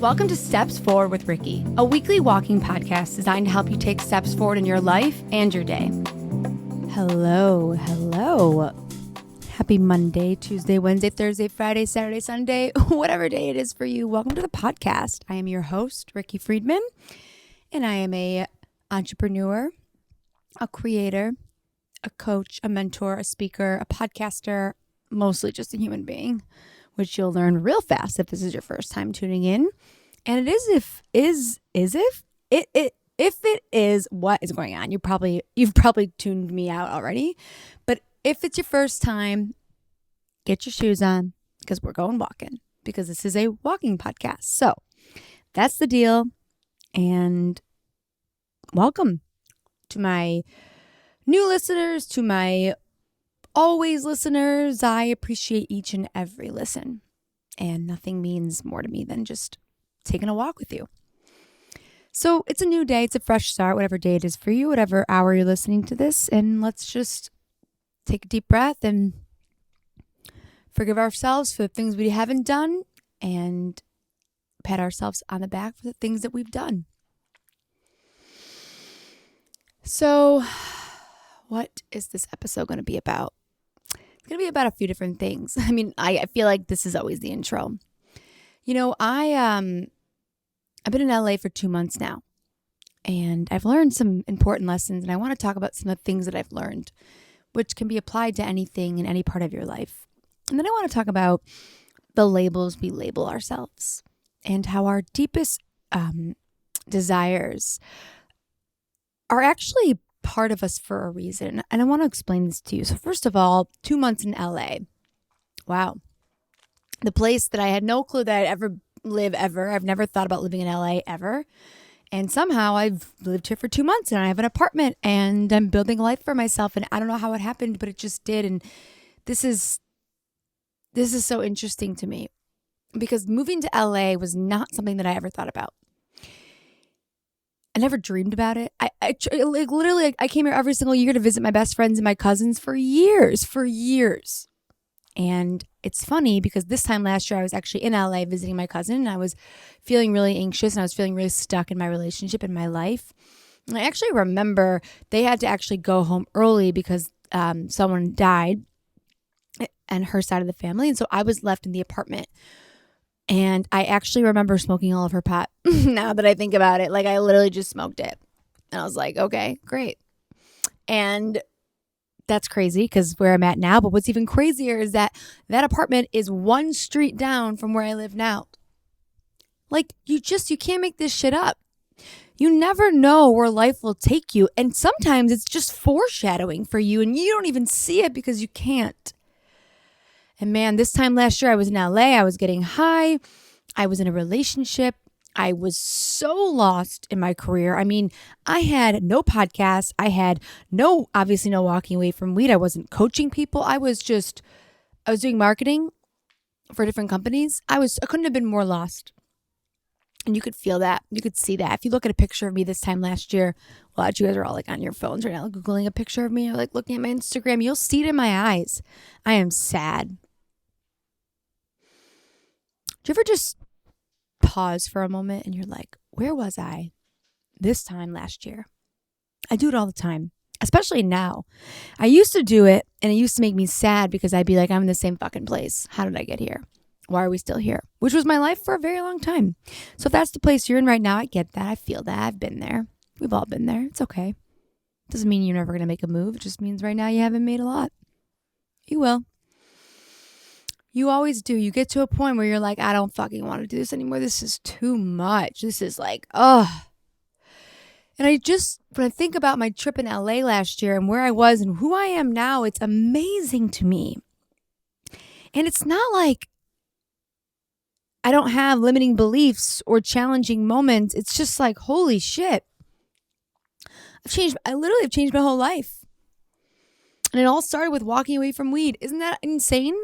Welcome to Steps Forward with Ricky, a weekly walking podcast designed to help you take steps forward in your life and your day. Hello. Happy Monday, Tuesday, Wednesday, Thursday, Friday, Saturday, Sunday, whatever day it is for you. Welcome to the podcast. I am your host, Ricky Friedman, and I am an entrepreneur, a creator, a coach, a mentor, a speaker, a podcaster, mostly just a human being, which you'll learn real fast if this is your first time tuning in. And it is if it is what is going on. You've probably tuned me out already. But if it's your first time, get your shoes on because we're going walking, because this is a walking podcast. So that's the deal. And welcome to my new listeners, to my always listeners. I appreciate each and every listen. And nothing means more to me than just taking a walk with you. So it's a new day. It's a fresh start, whatever day it is for you, whatever hour you're listening to this. And let's just take a deep breath and forgive ourselves for the things we haven't done and pat ourselves on the back for the things that we've done. So what is this episode going to be about? It's going to be about a few different things. I mean, I feel like this is always the intro. You know, I've been in LA for 2 months now, and I've learned some important lessons, and I want to talk about some of the things that I've learned, which can be applied to anything in any part of your life. And then I want to talk about the labels we label ourselves and how our deepest desires are actually part of us for a reason. And I want to explain this to you. So first of all, 2 months in LA. Wow. The place that I had no clue that I'd ever live ever. I've never thought about living in LA ever. And somehow I've lived here for 2 months and I have an apartment and I'm building a life for myself. And I don't know how it happened, but it just did. And this is so interesting to me because moving to LA was not something that I ever thought about. I never dreamed about it. I came here every single year to visit my best friends and my cousins for years. And it's funny because this time last year I was actually in LA visiting my cousin and I was feeling really anxious and I was feeling really stuck in my relationship and my life. And I actually remember they had to actually go home early because someone died and her side of the family. And so I was left in the apartment. And I actually remember smoking all of her pot now that I think about it. Like I literally just smoked it. And I was like, okay, great. And that's crazy because where I'm at now. But what's even crazier is that apartment is one street down from where I live now. Like you can't make this shit up. You never know where life will take you. And sometimes it's just foreshadowing for you and you don't even see it because you can't. And man, this time last year I was in LA. I was getting high. I was in a relationship. I was so lost in my career. I mean, I had no podcast. I had obviously no walking away from weed. I wasn't coaching people. I was doing marketing for different companies. I couldn't have been more lost. And you could feel that. You could see that. If you look at a picture of me this time last year, well, you guys are all like on your phones right now, Googling a picture of me or like looking at my Instagram, you'll see it in my eyes. I am sad. Do you ever just pause for a moment and you're like, where was I this time last year? I do it all the time, especially now. I used to do it and it used to make me sad because I'd be like, I'm in the same fucking place. How did I get here? Why are we still here? Which was my life for a very long time. So if that's the place you're in right now, I get that. I feel that. I've been there. We've all been there. It's okay. Doesn't mean you're never going to make a move. It just means right now you haven't made a lot. You will. You always do. You get to a point where you're like, I don't fucking want to do this anymore. This is too much. This is like, ugh. And when I think about my trip in LA last year and where I was and who I am now, it's amazing to me. And it's not like I don't have limiting beliefs or challenging moments. It's just like, holy shit. I literally have changed my whole life. And it all started with walking away from weed. Isn't that insane?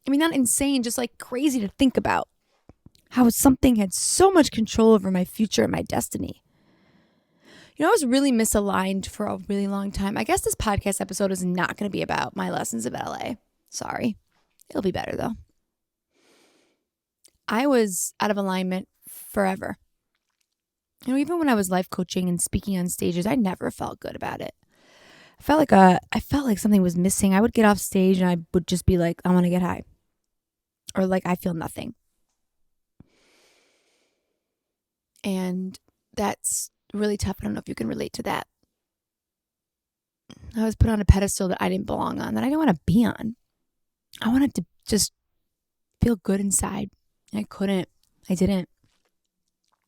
I mean, not insane, just like crazy to think about how something had so much control over my future and my destiny. You know, I was really misaligned for a really long time. I guess this podcast episode is not going to be about my lessons of LA. Sorry. It'll be better though. I was out of alignment forever. Even when I was life coaching and speaking on stages, I never felt good about it. I felt like something was missing. I would get off stage and I would just be like, I want to get high. Or like, I feel nothing. And that's really tough. I don't know if you can relate to that. I was put on a pedestal that I didn't belong on, that I didn't want to be on. I wanted to just feel good inside. I couldn't. I didn't.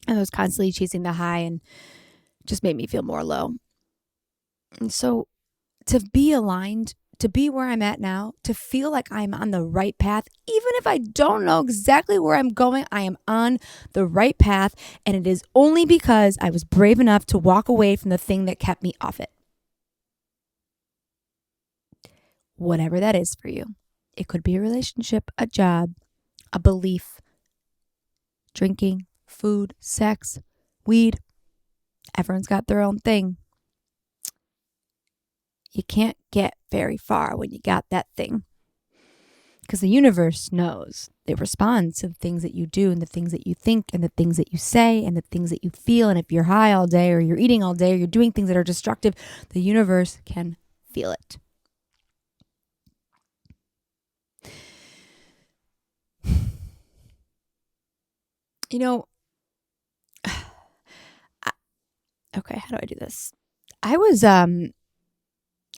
And I was constantly chasing the high and just made me feel more low. And so to be aligned, to be where I'm at now, to feel like I'm on the right path, even if I don't know exactly where I'm going, I am on the right path. And it is only because I was brave enough to walk away from the thing that kept me off it. Whatever that is for you. It could be a relationship, a job, a belief, drinking, food, sex, weed. Everyone's got their own thing. You can't get very far when you got that thing. Because the universe knows. It responds to the things that you do and the things that you think and the things that you say and the things that you feel. And if you're high all day or you're eating all day or you're doing things that are destructive, the universe can feel it. Okay, how do I do this? I've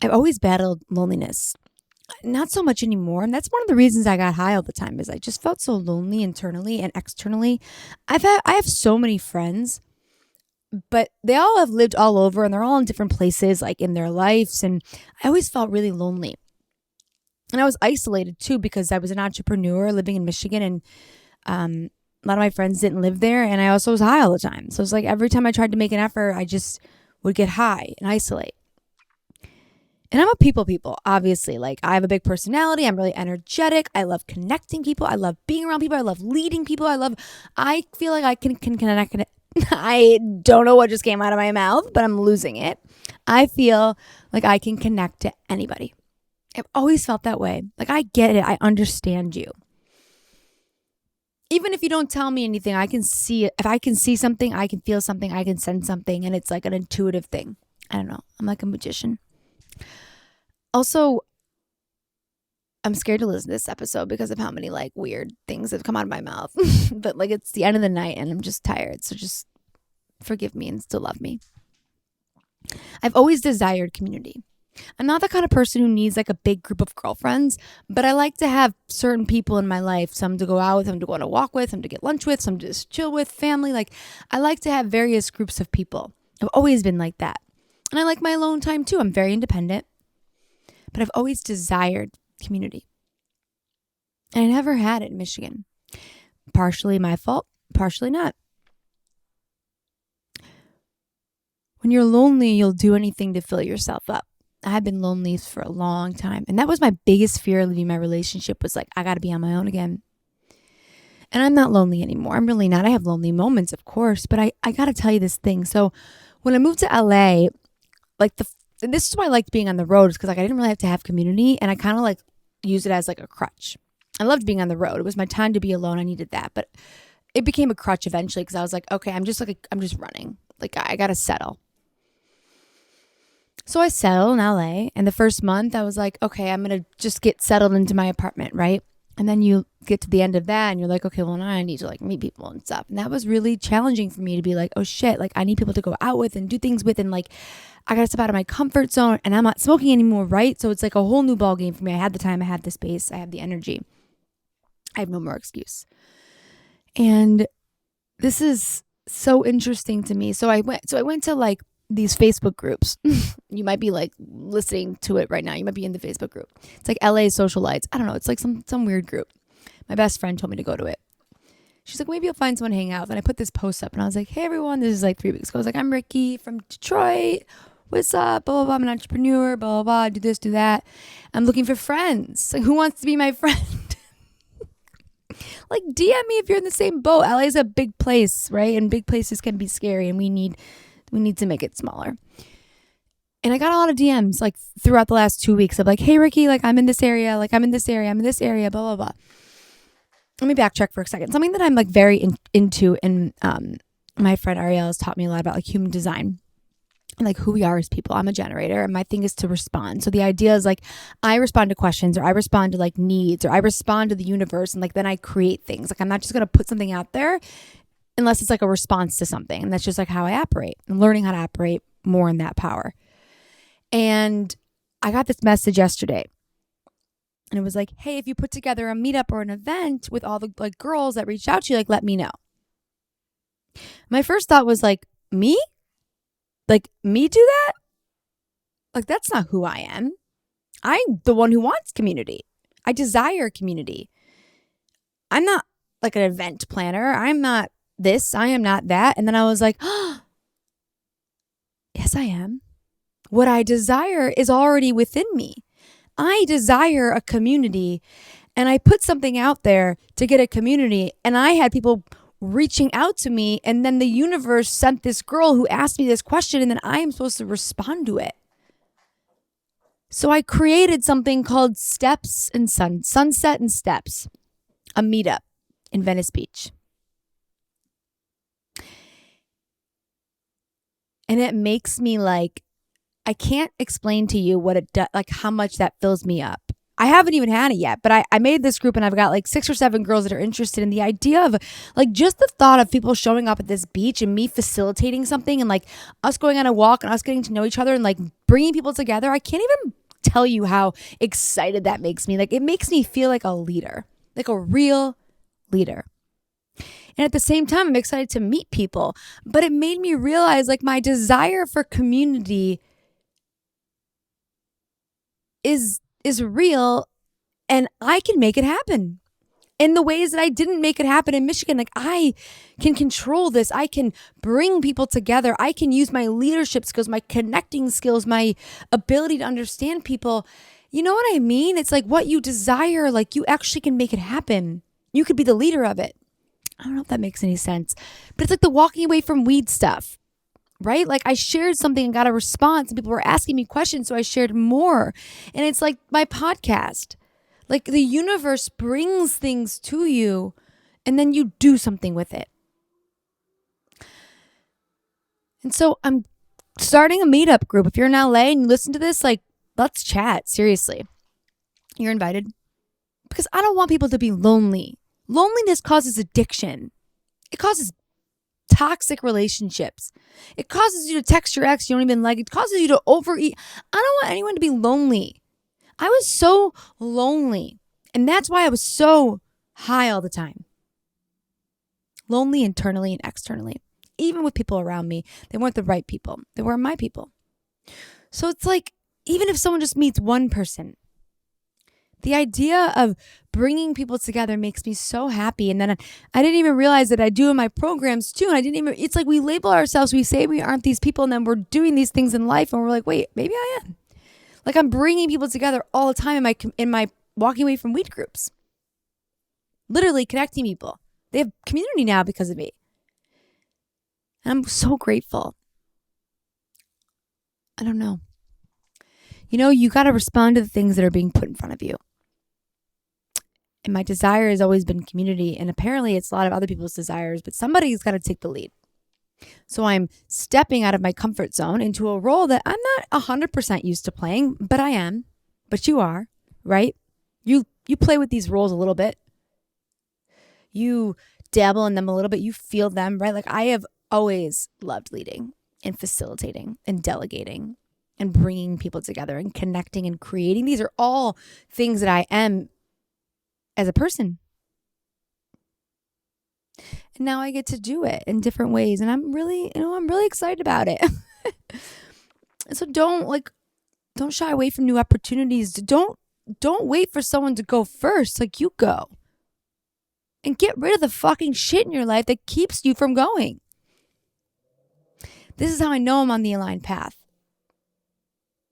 always battled loneliness. Not so much anymore. And that's one of the reasons I got high all the time, is I just felt so lonely internally and externally. I have so many friends, but they all have lived all over and they're all in different places, like in their lives. And I always felt really lonely. And I was isolated too, because I was an entrepreneur living in Michigan, and a lot of my friends didn't live there. And I also was high all the time. So it's like every time I tried to make an effort, I just would get high and isolate. And I'm a people, obviously. Like, I have a big personality. I'm really energetic. I love connecting people. I love being around people. I love leading people. I feel like I can connect. I don't know what just came out of my mouth, but I'm losing it. I feel like I can connect to anybody. I've always felt that way. Like, I get it. I understand you. Even if you don't tell me anything, I can see it. If I can see something, I can feel something, I can sense something. And it's like an intuitive thing. I don't know. I'm like a magician. Also, I'm scared to listen to this episode because of how many like weird things have come out of my mouth. But like, it's the end of the night and I'm just tired. So just forgive me and still love me. I've always desired community. I'm not the kind of person who needs like a big group of girlfriends, but I like to have certain people in my life, some to go out with, some to go on a walk with, some to get lunch with, some to just chill with, family. Like, I like to have various groups of people. I've always been like that. And I like my alone time too. I'm very independent. But I've always desired community. And I never had it in Michigan. Partially my fault, partially not. When you're lonely, you'll do anything to fill yourself up. I had been lonely for a long time. And that was my biggest fear leaving my relationship, was like, I got to be on my own again. And I'm not lonely anymore. I'm really not. I have lonely moments, of course. But I got to tell you this thing. So when I moved to LA, and this is why I liked being on the road, is because like I didn't really have to have community, and I kind of like used it as like a crutch. I loved being on the road. It was my time to be alone. I needed that, but it became a crutch eventually, because I was like, okay, I'm just running. Like, I gotta settle. So I settled in LA, and the first month I was like, okay, I'm gonna just get settled into my apartment, right? And then you get to the end of that and you're like, okay, well, now I need to like meet people and stuff. And that was really challenging for me to be like, oh shit, like I need people to go out with and do things with, and like I gotta step out of my comfort zone, and I'm not smoking anymore, right? So it's like a whole new ball game for me. I had the time, I had the space, I had the energy. I have no more excuse. And this is so interesting to me. So I went to like these Facebook groups. You might be like listening to it right now. You might be in the Facebook group. It's like LA Socialites. I don't know. It's like some weird group. My best friend told me to go to it. She's like, maybe you'll find someone to hang out with. And I put this post up and I was like, hey everyone, this is like 3 weeks ago. I was like, I'm Ricky from Detroit. What's up? Blah, blah, blah. I'm an entrepreneur. Blah, blah, blah. Do this, do that. I'm looking for friends. Like, who wants to be my friend? Like, DM me if you're in the same boat. LA is a big place, right? And big places can be scary, and we need to make it smaller. And I got a lot of DMs like throughout the last 2 weeks of like, hey Ricky, like I'm in this area, like I'm in this area, I'm in this area, blah, blah, blah. let me backtrack for a second. Something that I'm like very into, and my friend Ariel has taught me a lot about like human design. Like who we are as people. I'm a generator and my thing is to respond. So the idea is like I respond to questions, or I respond to like needs, or I respond to the universe, and like then I create things. Like I'm not just going to put something out there unless it's like a response to something. And that's just like how I operate. I'm learning how to operate more in that power. And I got this message yesterday. And it was like, hey, if you put together a meetup or an event with all the like girls that reached out to you, like let me know. My first thought was like, me? Like me do that? Like that's not who I am. I'm the one who wants community. I desire community. I'm not like an event planner. I'm not this. I am not that. And then I was like, oh, yes, I am. What I desire is already within me. I desire a community, and I put something out there to get a community, and I had people reaching out to me, and then the universe sent this girl who asked me this question, and then I am supposed to respond to it. So I created something called Steps and Sunset and Steps, a meetup in Venice Beach. And it makes me like, I can't explain to you what it does, like how much that fills me up. I haven't even had it yet, but I made this group and I've got like 6 or 7 girls that are interested in the idea of like just the thought of people showing up at this beach and me facilitating something and like us going on a walk and us getting to know each other and like bringing people together. I can't even tell you how excited that makes me. Like it makes me feel like a leader, like a real leader. And at the same time, I'm excited to meet people, but it made me realize like my desire for community is real, and I can make it happen in the ways that I didn't make it happen in Michigan. Like I can control this. I can bring people together. I can use my leadership skills, my connecting skills, my ability to understand people. You know what I mean? It's like what you desire, like you actually can make it happen. You could be the leader of it. I don't know if that makes any sense, but it's like the walking away from weed stuff. Right? Like I shared something and got a response and people were asking me questions. So I shared more. And it's like my podcast, like the universe brings things to you and then you do something with it. And so I'm starting a meetup group. If you're in LA and you listen to this, like let's chat. Seriously. You're invited because I don't want people to be lonely. Loneliness causes addiction. It causes toxic relationships. It causes you to text your ex you don't even like. It causes you to overeat. I don't want anyone to be lonely. I was so lonely. And that's why I was so high all the time. Lonely internally and externally. Even with people around me, they weren't the right people. They weren't my people. So it's like, even if someone just meets one person, the idea of bringing people together makes me so happy. And then I didn't even realize that I do in my programs too. And it's like we label ourselves, we say we aren't these people, and then we're doing these things in life and we're like, wait, maybe I am. Like I'm bringing people together all the time in my walking away from weed groups. Literally connecting people. They have community now because of me. And I'm so grateful. I don't know. You know, you got to respond to the things that are being put in front of you. And my desire has always been community. And apparently it's a lot of other people's desires, but somebody's got to take the lead. So I'm stepping out of my comfort zone into a role that I'm not 100% used to playing, but I am. But you are, right? You play with these roles a little bit. You dabble in them a little bit. You feel them, right? Like I have always loved leading and facilitating and delegating and bringing people together and connecting and creating. These are all things that I am as a person. And now I get to do it in different ways. And I'm really excited about it. So don't shy away from new opportunities. Don't wait for someone to go first. Like you go. And get rid of the fucking shit in your life that keeps you from going. This is how I know I'm on the aligned path.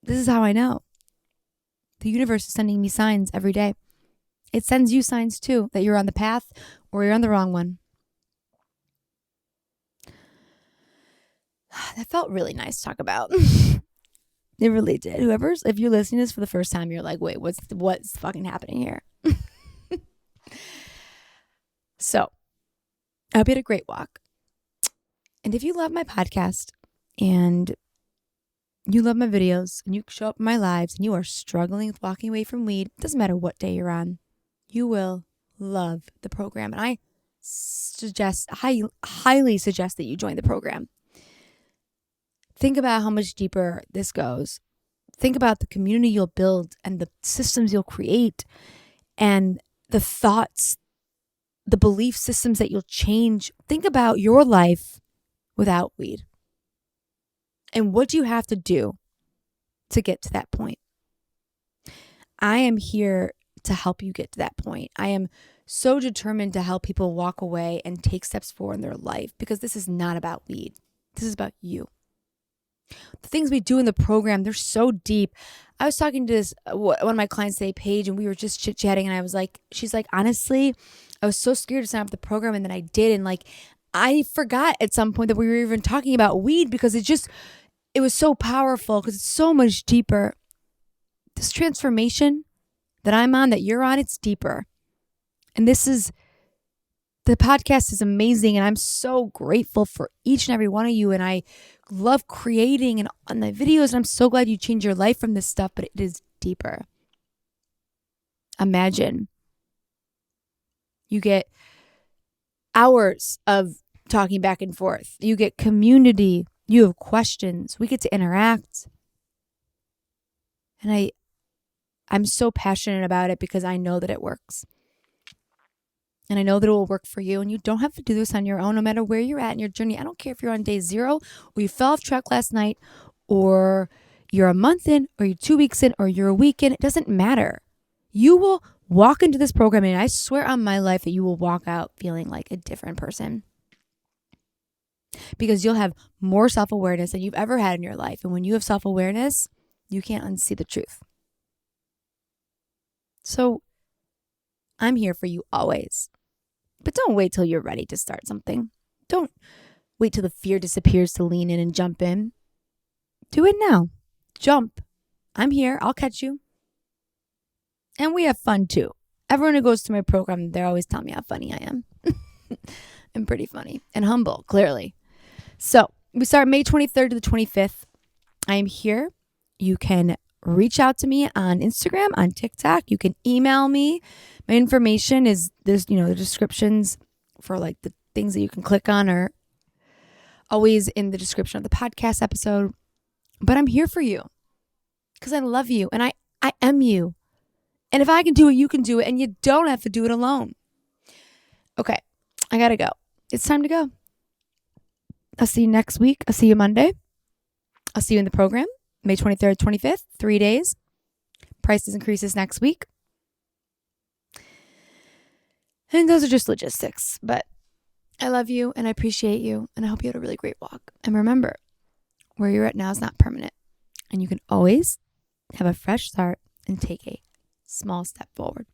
This is how I know. The universe is sending me signs every day. It sends you signs too that you're on the path or you're on the wrong one. That felt really nice to talk about. It really did. If you're listening to this for the first time, you're like, wait, what's fucking happening here? So I hope you had a great walk. And if you love my podcast and you love my videos and you show up in my lives and you are struggling with walking away from weed, it doesn't matter what day you're on, you will love the program. And I highly suggest that you join the program. Think about how much deeper this goes. Think about the community you'll build and the systems you'll create and the thoughts, the belief systems that you'll change. Think about your life without weed. And what do you have to do to get to that point? I am here to help you get to that point. I am so determined to help people walk away and take steps forward in their life because this is not about weed. This is about you. The things we do in the program, they're so deep. I was talking to this one of my clients today, Paige, and we were just chit-chatting, and I was like, she's like, honestly, I was so scared to sign up for the program, and then I did, and like, I forgot at some point that we were even talking about weed because it was so powerful because it's so much deeper. This transformation that I'm on, that you're on, it's deeper. And the podcast is amazing, and I'm so grateful for each and every one of you, and I love creating and on the videos, and I'm so glad you changed your life from this stuff, but it is deeper. Imagine you get hours of talking back and forth. You get community. You have questions. We get to interact. And I'm so passionate about it because I know that it works. And I know that it will work for you. And you don't have to do this on your own, no matter where you're at in your journey. I don't care if you're on day 0 or you fell off track last night or you're a month in or you're 2 weeks in or you're a week in. It doesn't matter. You will walk into this program and I swear on my life that you will walk out feeling like a different person. Because you'll have more self-awareness than you've ever had in your life. And when you have self-awareness, you can't unsee the truth. So I'm here for you always. But don't wait till you're ready to start something. Don't wait till the fear disappears to lean in and jump in. Do it now. Jump. I'm here. I'll catch you. And we have fun too. Everyone who goes to my program, they're always telling me how funny I am. I'm pretty funny and humble, clearly. So we start May 23rd to the 25th. I am here. You can reach out to me on Instagram, on TikTok. You can email me. My information is there's, the descriptions for like the things that you can click on are always in the description of the podcast episode. But I'm here for you because I love you and I am you. And if I can do it, you can do it. And you don't have to do it alone. Okay, I got to go. It's time to go. I'll see you next week. I'll see you Monday. I'll see you in the program, May 23rd, 25th, 3 days. Prices increases next week. And those are just logistics. But I love you and I appreciate you. And I hope you had a really great walk. And remember, where you're at now is not permanent. And you can always have a fresh start and take a small step forward.